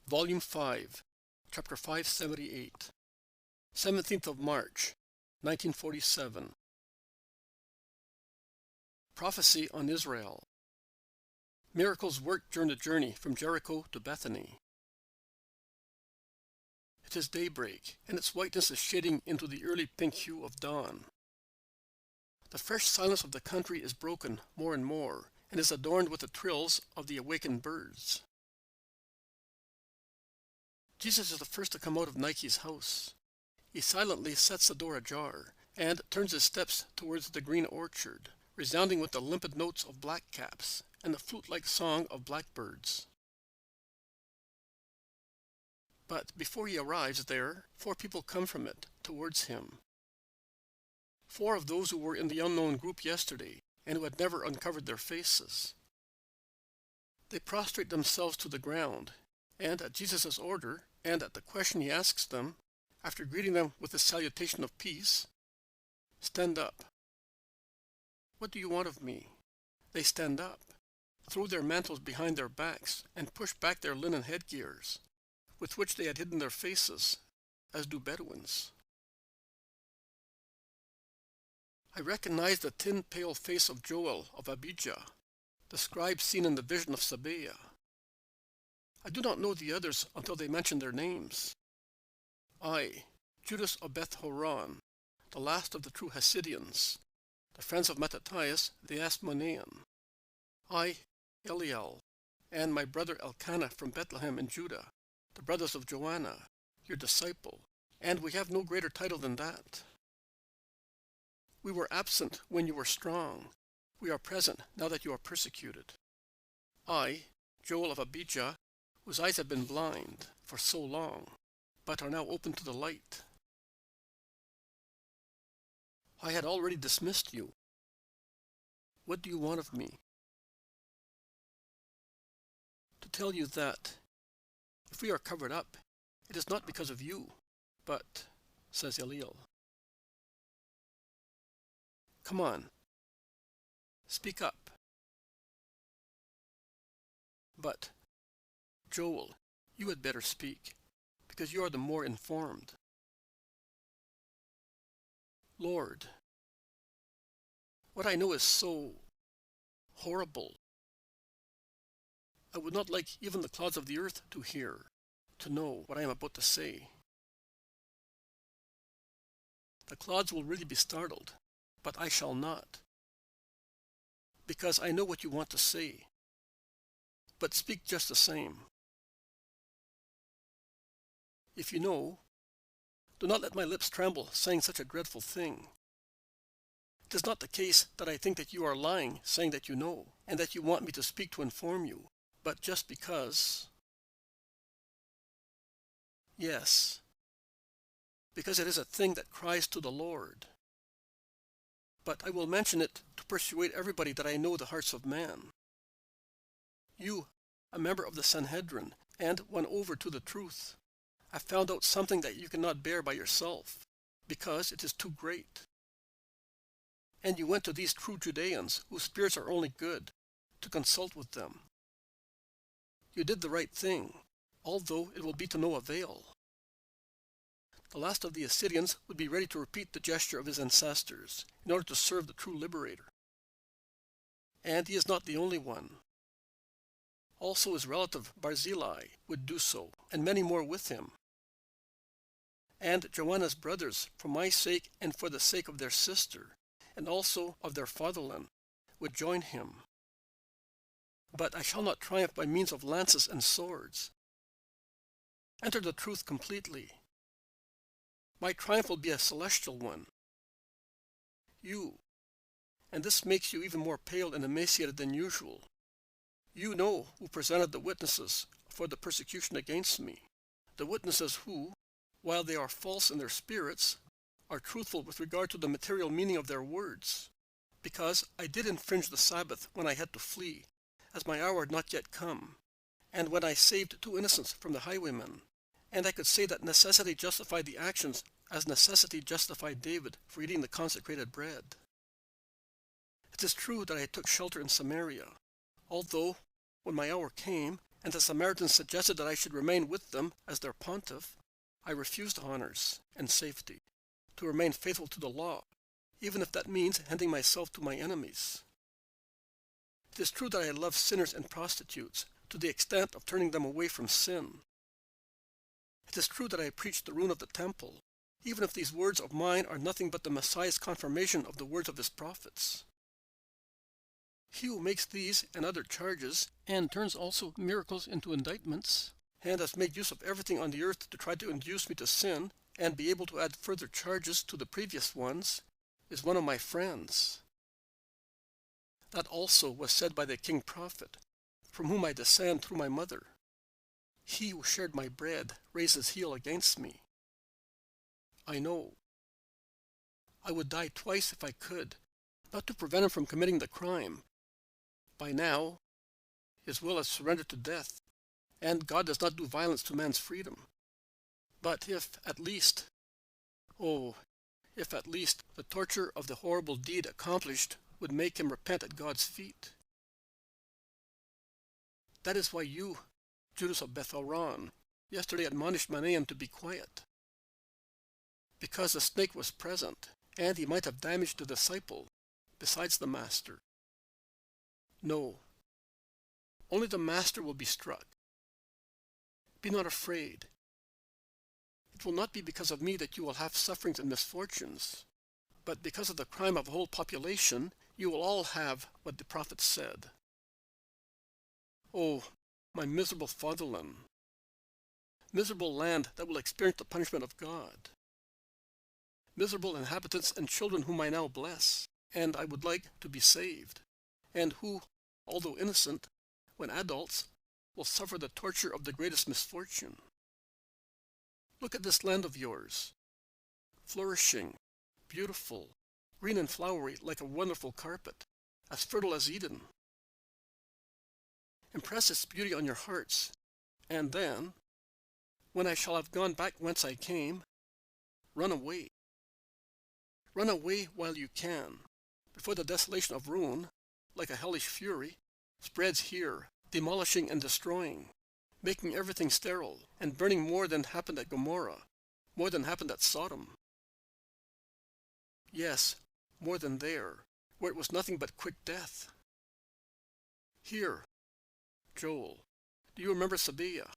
Volume 5, Chapter 578, 17th of March, 1947. Prophecy on Israel. Miracles worked during the journey from Jericho to Bethany. It is daybreak, and its whiteness is shading into the early pink hue of dawn. The fresh silence of the country is broken more and more, and is adorned with the trills of the awakened birds. Jesus is the first to come out of Nike's house. He silently sets the door ajar and turns his steps towards the green orchard, resounding with the limpid notes of blackcaps and the flute-like song of blackbirds. But before he arrives there, 4 people come from it towards him. 4 of those who were in the unknown group yesterday and who had never uncovered their faces. They prostrate themselves to the ground, and at Jesus' order, and at the question he asks them, after greeting them with a salutation of peace, stand up. What do you want of me? They stand up, throw their mantles behind their backs, and push back their linen headgears, with which they had hidden their faces, as do Bedouins. I recognize the thin, pale face of Joel of Abijah, the scribe seen in the vision of Sabaoth. I do not know the others until they mention their names. I, Judas of Beth Horon, the last of the true Hasidians, the friends of Mattathias the Asmonean. I, Eliel, and my brother Elkanah from Bethlehem in Judah, the brothers of Joanna, your disciple, and we have no greater title than that. We were absent when you were strong. We are present now that you are persecuted. I, Joel of Abijah, whose eyes have been blind for so long, but are now open to the light. I had already dismissed you. What do you want of me? To tell you that, if we are covered up, it is not because of you, but, says Eliel. Come on, speak up. But, Joel, you had better speak, because you are the more informed. Lord, what I know is so horrible. I would not like even the clouds of the earth to hear, to know what I am about to say. The clouds will really be startled, but I shall not, because I know what you want to say. But speak just the same. If you know, do not let my lips tremble saying such a dreadful thing. It is not the case that I think that you are lying saying that you know, and that you want me to speak to inform you, but just because. Yes, because it is a thing that cries to the Lord. But I will mention it to persuade everybody that I know the hearts of man. You, a member of the Sanhedrin, and won over to the truth, have found out something that you cannot bear by yourself, because it is too great. And you went to these true Judeans, whose spirits are only good, to consult with them. You did the right thing, although it will be to no avail. The last of the Assyrians would be ready to repeat the gesture of his ancestors, in order to serve the true liberator. And he is not the only one. Also his relative Barzillai would do so, and many more with him. And Joanna's brothers, for my sake and for the sake of their sister, and also of their fatherland, would join him. But I shall not triumph by means of lances and swords. Enter the truth completely. My triumph will be a celestial one. You, and this makes you even more pale and emaciated than usual, you know who presented the witnesses for the persecution against me, the witnesses who, while they are false in their spirits, are truthful with regard to the material meaning of their words, because I did infringe the Sabbath when I had to flee, as my hour had not yet come, and when I saved 2 innocents from the highwaymen, and I could say that necessity justified the actions as necessity justified David for eating the consecrated bread. It is true that I took shelter in Samaria, although, when my hour came, and the Samaritans suggested that I should remain with them as their pontiff, I refused honors and safety, to remain faithful to the law, even if that means handing myself to my enemies. It is true that I love sinners and prostitutes to the extent of turning them away from sin. It is true that I preach the ruin of the temple, even if these words of mine are nothing but the Messiah's confirmation of the words of his prophets. He who makes these and other charges, and turns also miracles into indictments, and has made use of everything on the earth to try to induce me to sin, and be able to add further charges to the previous ones, is one of my friends. That also was said by the king prophet, from whom I descend through my mother. He who shared my bread raised his heel against me. I know. I would die twice if I could, not to prevent him from committing the crime. By now, his will is surrendered to death, and God does not do violence to man's freedom. But if at least, if at least the torture of the horrible deed accomplished would make him repent at God's feet. That is why you, Judas of Bethany, yesterday admonished Manaen to be quiet. Because the snake was present, and he might have damaged the disciple, besides the master. No, only the master will be struck. Be not afraid. It will not be because of me that you will have sufferings and misfortunes, but because of the crime of a whole population, you will all have what the prophet said. Oh, my miserable fatherland, miserable land that will experience the punishment of God, miserable inhabitants and children whom I now bless, and I would like to be saved, and who, although innocent, when adults, will suffer the torture of the greatest misfortune. Look at this land of yours, flourishing, beautiful, green and flowery like a wonderful carpet, as fertile as Eden. Impress its beauty on your hearts, and then, when I shall have gone back whence I came, run away. Run away while you can, before the desolation of ruin, like a hellish fury, spreads here, demolishing and destroying, making everything sterile, and burning more than happened at Gomorrah, more than happened at Sodom. Yes, more than there, where it was nothing but quick death. Here, Joel, do you remember Sabiah?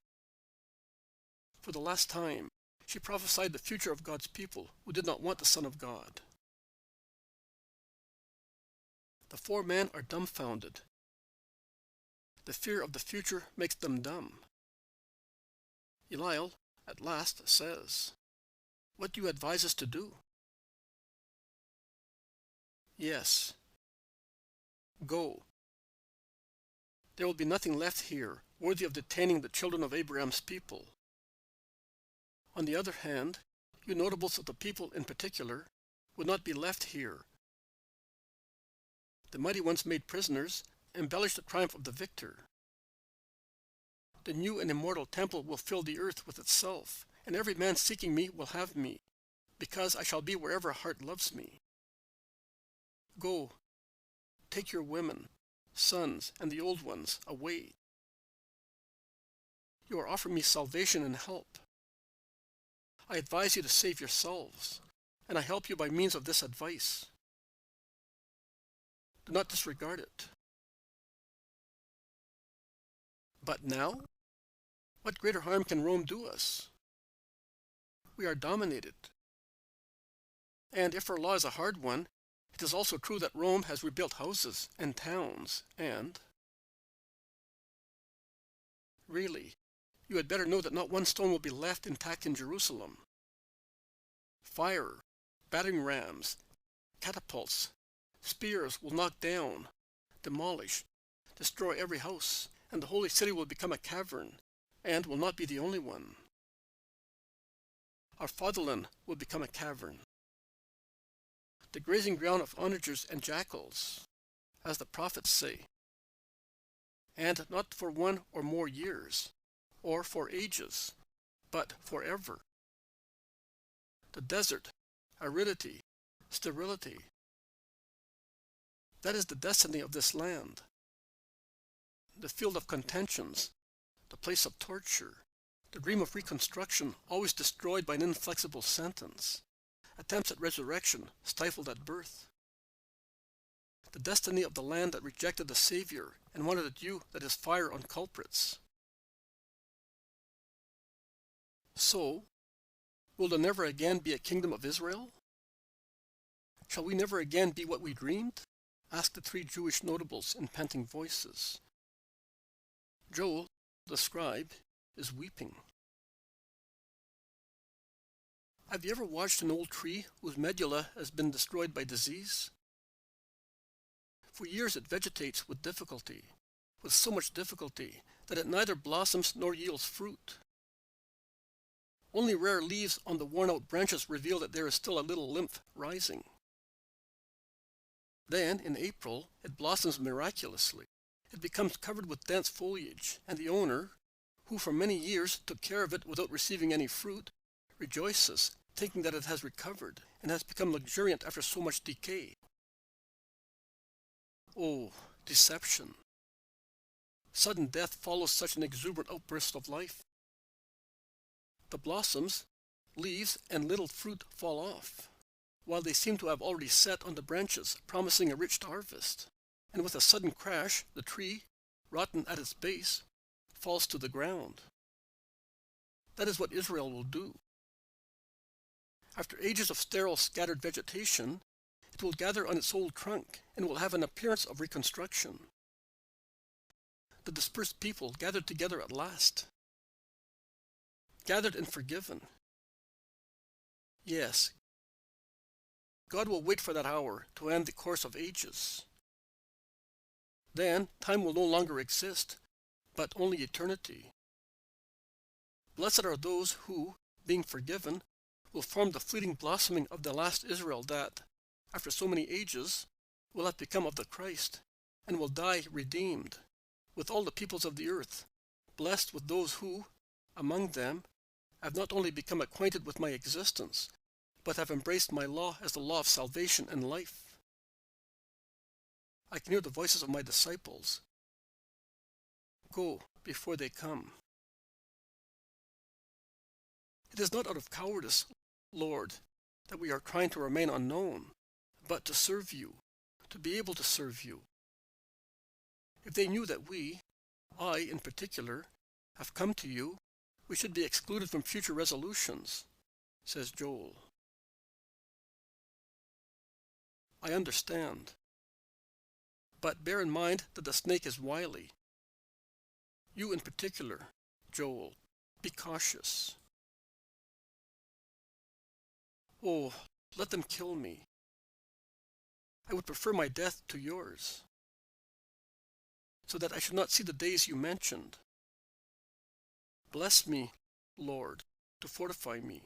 For the last time, she prophesied the future of God's people who did not want the Son of God. The 4 men are dumbfounded. The fear of the future makes them dumb. Eliel, at last, says, "What do you advise us to do?" Yes. Go. There will be nothing left here worthy of detaining the children of Abraham's people. On the other hand, you notables of the people in particular would not be left here. The mighty ones made prisoners embellish the triumph of the victor. The new and immortal temple will fill the earth with itself, and every man seeking me will have me, because I shall be wherever a heart loves me. Go, take your women, sons, and the old ones away. You are offering me salvation and help. I advise you to save yourselves, and I help you by means of this advice. Do not disregard it. But now? What greater harm can Rome do us? We are dominated. And if her law is a hard one, it is also true that Rome has rebuilt houses and towns, and... Really, you had better know that not one stone will be left intact in Jerusalem. Fire, battering rams, catapults, spears will knock down, demolish, destroy every house, and the holy city will become a cavern, and will not be the only one. Our fatherland will become a cavern, the grazing ground of onagers and jackals, as the prophets say, and not for 1 or more years, or for ages, but forever. The desert, aridity, sterility, that is the destiny of this land. The field of contentions, place of torture, the dream of reconstruction always destroyed by an inflexible sentence, attempts at resurrection stifled at birth. The destiny of the land that rejected the Savior and wanted a dew that is fire on culprits. So, will there never again be a kingdom of Israel? Shall we never again be what we dreamed? Asked the three Jewish notables in panting voices. Joel, the scribe, is weeping. Have you ever watched an old tree whose medulla has been destroyed by disease? For years it vegetates with difficulty, with so much difficulty that it neither blossoms nor yields fruit. Only rare leaves on the worn-out branches reveal that there is still a little lymph rising. Then, in April, it blossoms miraculously. It becomes covered with dense foliage, and the owner, who for many years took care of it without receiving any fruit, rejoices, thinking that it has recovered and has become luxuriant after so much decay. Oh, deception! Sudden death follows such an exuberant outburst of life. The blossoms, leaves, and little fruit fall off, while they seem to have already set on the branches, promising a rich harvest. And with a sudden crash, the tree, rotten at its base, falls to the ground. That is what Israel will do. After ages of sterile, scattered vegetation, it will gather on its old trunk and will have an appearance of reconstruction. The dispersed people gathered together at last. Gathered and forgiven. Yes, God will wait for that hour to end the course of ages. Then time will no longer exist, but only eternity. Blessed are those who, being forgiven, will form the fleeting blossoming of the last Israel that, after so many ages, will have become of the Christ, and will die redeemed, with all the peoples of the earth, blessed with those who, among them, have not only become acquainted with my existence, but have embraced my law as the law of salvation and life. I can hear the voices of my disciples. Go before they come. It is not out of cowardice, Lord, that we are trying to remain unknown, but to serve you, to be able to serve you. If they knew that we, I in particular, have come to you, we should be excluded from future resolutions, says Joel. I understand. But bear in mind that the snake is wily. You in particular, Joel, be cautious. Oh, let them kill me. I would prefer my death to yours, so that I should not see the days you mentioned. Bless me, Lord, to fortify me.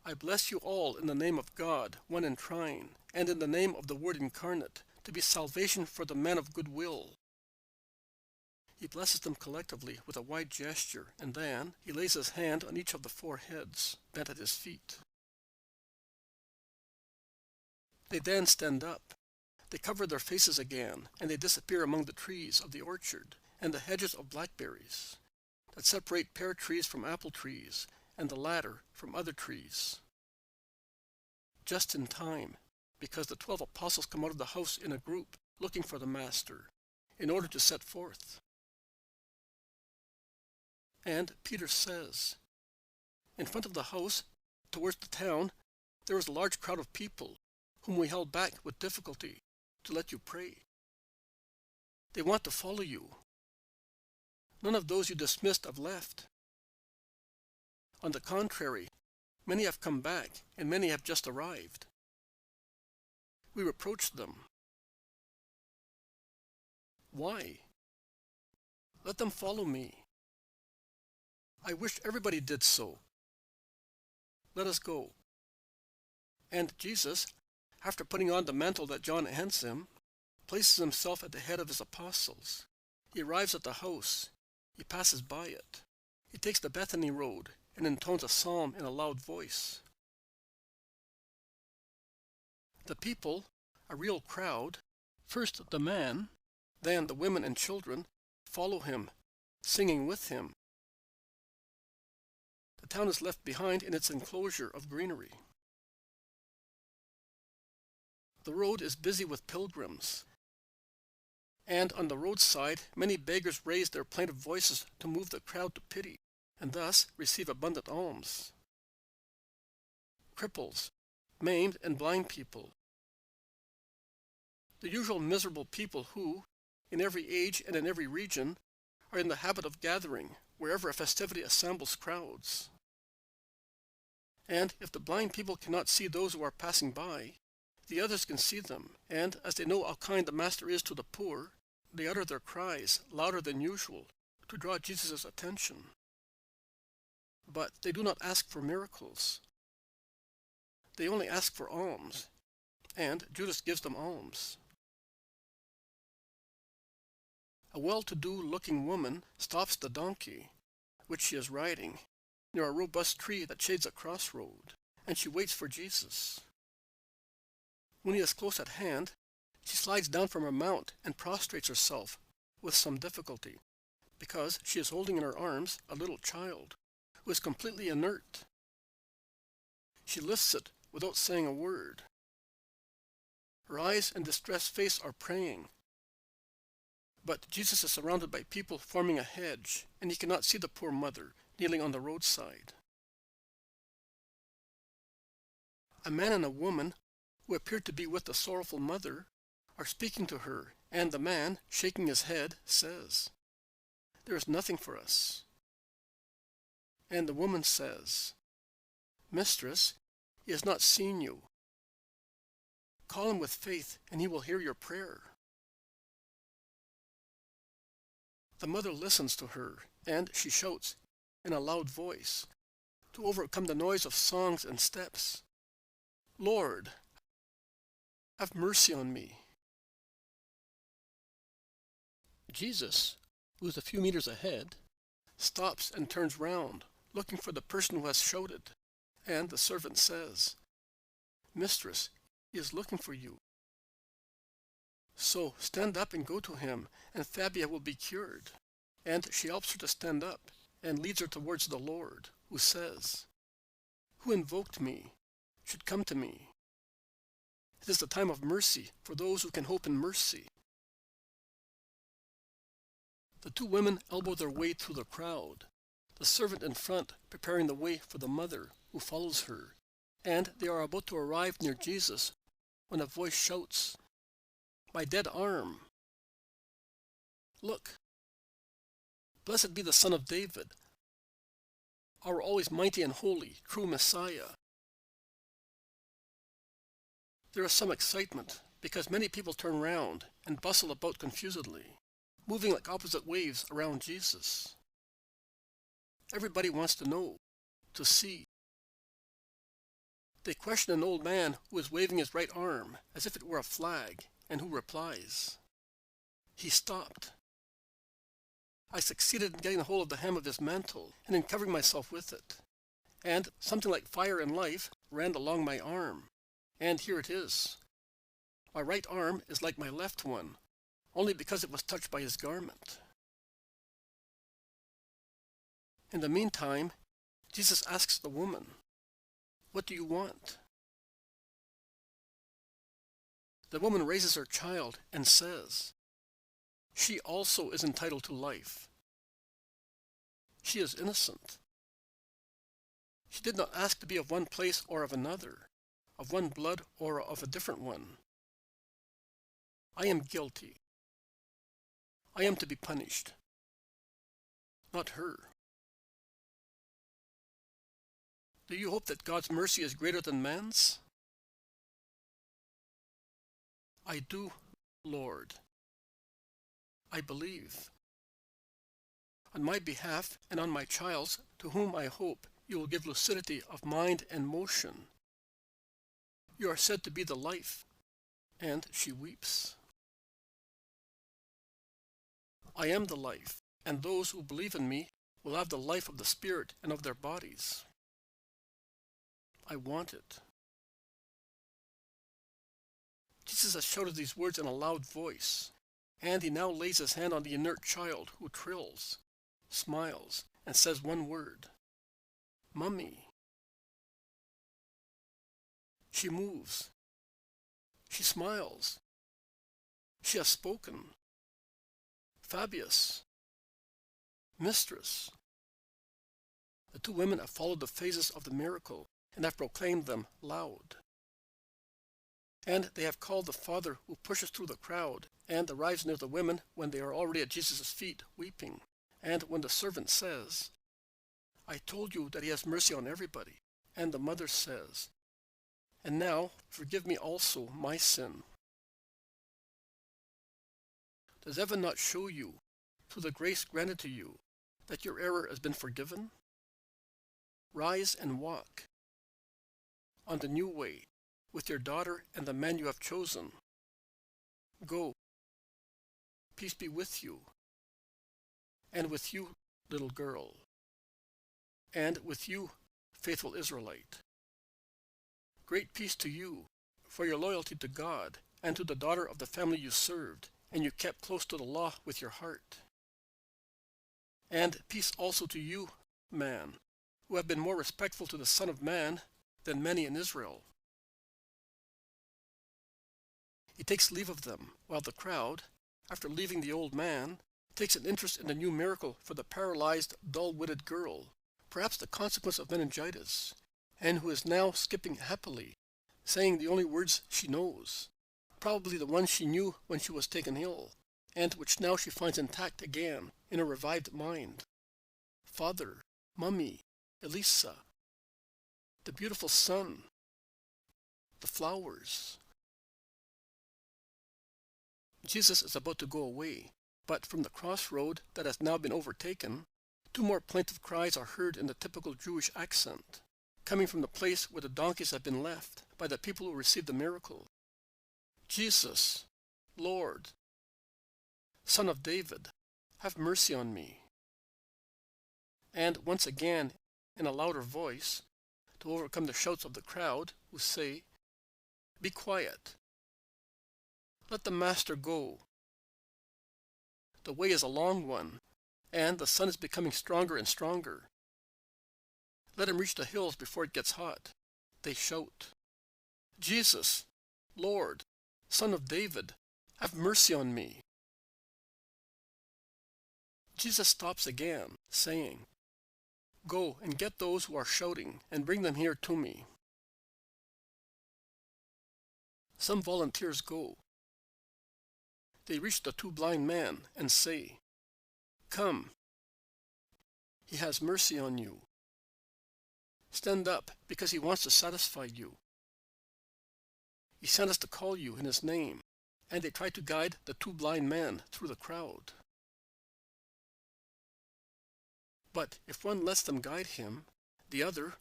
I bless you all in the name of God, one and trine, and in the name of the Word incarnate, to be salvation for the men of good will. He blesses them collectively with a wide gesture, and then he lays his hand on each of the four heads, bent at his feet. They then stand up. They cover their faces again, and they disappear among the trees of the orchard, and the hedges of blackberries, that separate pear trees from apple trees, and the latter from other trees. Just in time, because the 12 apostles come out of the house in a group, looking for the Master, in order to set forth. And Peter says, in front of the house, towards the town, there is a large crowd of people, whom we held back with difficulty, to let you pray. They want to follow you. None of those you dismissed have left. On the contrary, many have come back, and many have just arrived. We reproached them. Why? Let them follow me. I wish everybody did so. Let us go. And Jesus, after putting on the mantle that John hands him, places himself at the head of his apostles. He arrives at the house. He passes by it. He takes the Bethany road and intones a psalm in a loud voice. The people, a real crowd, first the man, then the women and children, follow him, singing with him. The town is left behind in its enclosure of greenery. The road is busy with pilgrims, and on the roadside many beggars raise their plaintive voices to move the crowd to pity, and thus receive abundant alms. Cripples, maimed and blind people, the usual miserable people who, in every age and in every region, are in the habit of gathering wherever a festivity assembles crowds. And if the blind people cannot see those who are passing by, the others can see them, and as they know how kind the Master is to the poor, they utter their cries louder than usual to draw Jesus' attention. But they do not ask for miracles. They only ask for alms, and Judas gives them alms. A well-to-do-looking woman stops the donkey, which she is riding, near a robust tree that shades a crossroad, and she waits for Jesus. When he is close at hand, she slides down from her mount and prostrates herself with some difficulty, because she is holding in her arms a little child, who is completely inert. She lifts it without saying a word. Her eyes and distressed face are praying. But Jesus is surrounded by people forming a hedge, and he cannot see the poor mother kneeling on the roadside. A man and a woman, who appeared to be with the sorrowful mother, are speaking to her, and the man, shaking his head, says, "There is nothing for us." And the woman says, "Mistress, he has not seen you. Call him with faith, and he will hear your prayer." The mother listens to her, and she shouts in a loud voice, to overcome the noise of songs and steps, "Lord, have mercy on me." Jesus, who is a few meters ahead, stops and turns round, looking for the person who has shouted, and the servant says, "Mistress, he is looking for you. So stand up and go to him, and Fabia will be cured." And she helps her to stand up and leads her towards the Lord, who says, "Who invoked me should come to me. It is the time of mercy for those who can hope in mercy." The two women elbow their way through the crowd, the servant in front preparing the way for the mother, who follows her, and they are about to arrive near Jesus when a voice shouts, "My dead arm! Look! Blessed be the Son of David, our always mighty and holy, true Messiah." There is some excitement, because many people turn round and bustle about confusedly, moving like opposite waves around Jesus. Everybody wants to know, to see. They question an old man who is waving his right arm as if it were a flag, and who replies, "He stopped. I succeeded in getting a hold of the hem of his mantle, and in covering myself with it. And something like fire and life ran along my arm. And here it is. My right arm is like my left one, only because it was touched by his garment." In the meantime, Jesus asks the woman, "What do you want?" The woman raises her child and says, she also is entitled to life. She is innocent. She did not ask to be of one place or of another, of one blood or of a different one. I am guilty. I am to be punished, not her. Do you hope that God's mercy is greater than man's? I do, Lord. I believe. On my behalf and on my child's, to whom I hope you will give lucidity of mind and motion. You are said to be the life, and she weeps. I am the life, and those who believe in me will have the life of the Spirit and of their bodies. I want it. Jesus has shouted these words in a loud voice, And he now lays his hand on the inert child who trills, smiles, and says one word, "Mummy." She moves. She smiles. She has spoken. Fabius. Mistress. The two women have followed the phases of the miracle and have proclaimed them loud. And they have called the father who pushes through the crowd and arrives near the women when they are already at Jesus' feet, weeping. And when the servant says, "I told you that he has mercy on everybody," and the mother says, "And now forgive me also my sin." Does heaven not show you, through the grace granted to you, that your error has been forgiven? Rise and walk on the new way with your daughter and the man you have chosen. Go. Peace be with you. And with you, little girl. And with you, faithful Israelite. Great peace to you for your loyalty to God and to the daughter of the family you served, and you kept close to the law with your heart. And peace also to you, man, who have been more respectful to the Son of Man than many in Israel. He takes leave of them, while the crowd, after leaving the old man, takes an interest in the new miracle for the paralyzed, dull-witted girl, perhaps the consequence of meningitis, and who is now skipping happily, saying the only words she knows, probably the ones she knew when she was taken ill, and which now she finds intact again in a revived mind. Father, Mummy, Elisa, the beautiful sun, the flowers. Jesus is about to go away, but from the crossroad that has now been overtaken, two more plaintive cries are heard in the typical Jewish accent, coming from the place where the donkeys have been left by the people who received the miracle. Jesus, Lord, Son of David, have mercy on me. And once again, in a louder voice, to overcome the shouts of the crowd, who say, "Be quiet. Let the Master go. The way is a long one, and the sun is becoming stronger and stronger. Let him reach the hills before it gets hot." They shout, "Jesus, Lord, Son of David, have mercy on me." Jesus stops again, saying, "Go and get those who are shouting and bring them here to me." Some volunteers go. They reach the two blind men and say, "Come. He has mercy on you. Stand up, because he wants to satisfy you. He sent us to call you in his name." And they try to guide the two blind men through the crowd. But if one lets them guide him, the other,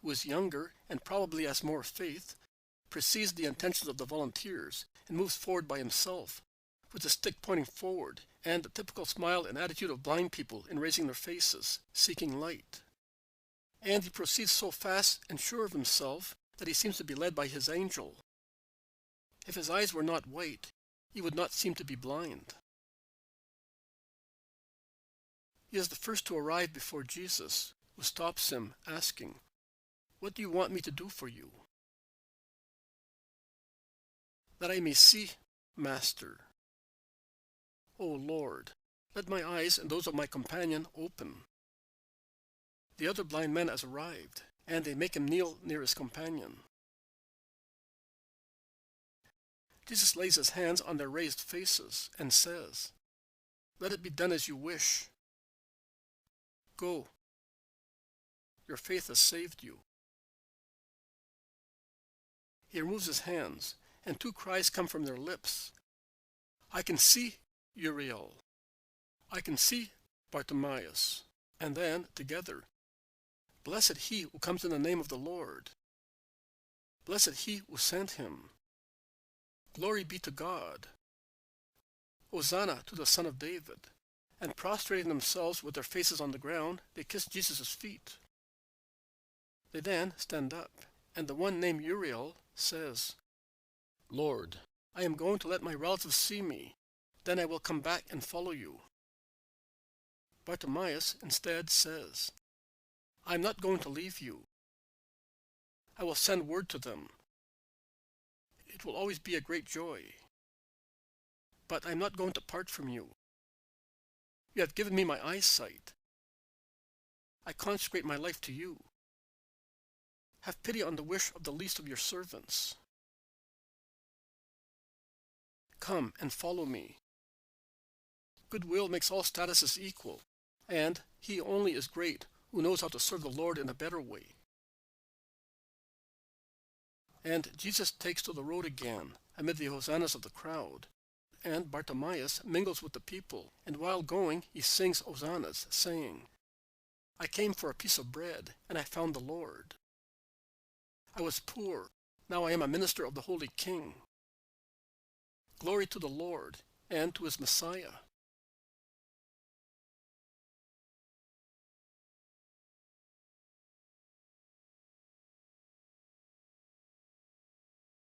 who is younger and probably has more faith, perceives the intentions of the volunteers and moves forward by himself, with the stick pointing forward and the typical smile and attitude of blind people in raising their faces, seeking light. And he proceeds so fast and sure of himself that he seems to be led by his angel. If his eyes were not white, he would not seem to be blind. He is the first to arrive before Jesus, who stops him, asking, "What do you want me to do for you?" "That I may see, Master." "O Lord, let my eyes and those of my companion open." The other blind man has arrived, and they make him kneel near his companion. Jesus lays his hands on their raised faces and says, "Let it be done as you wish. Go. Your faith has saved you." He removes his hands, and two cries come from their lips. "I can see, Uriel. I can see, Bartimaeus." And then, together, "Blessed he who comes in the name of the Lord. Blessed he who sent him. Glory be to God. Hosanna to the Son of David." And prostrating themselves with their faces on the ground, they kiss Jesus' feet. They then stand up, and the one named Uriel says, "Lord, I am going to let my relatives see me. Then I will come back and follow you." Bartimaeus instead says, "I am not going to leave you. I will send word to them. It will always be a great joy. But I am not going to part from you. You have given me my eyesight. I consecrate my life to you. Have pity on the wish of the least of your servants. Come and follow me." Goodwill makes all statuses equal, and he only is great who knows how to serve the Lord in a better way. And Jesus takes to the road again amid the hosannas of the crowd, and Bartimaeus mingles with the people, and while going he sings hosannas, saying, "I came for a piece of bread, and I found the Lord. I was poor, now I am a minister of the Holy King. Glory to the Lord and to his Messiah."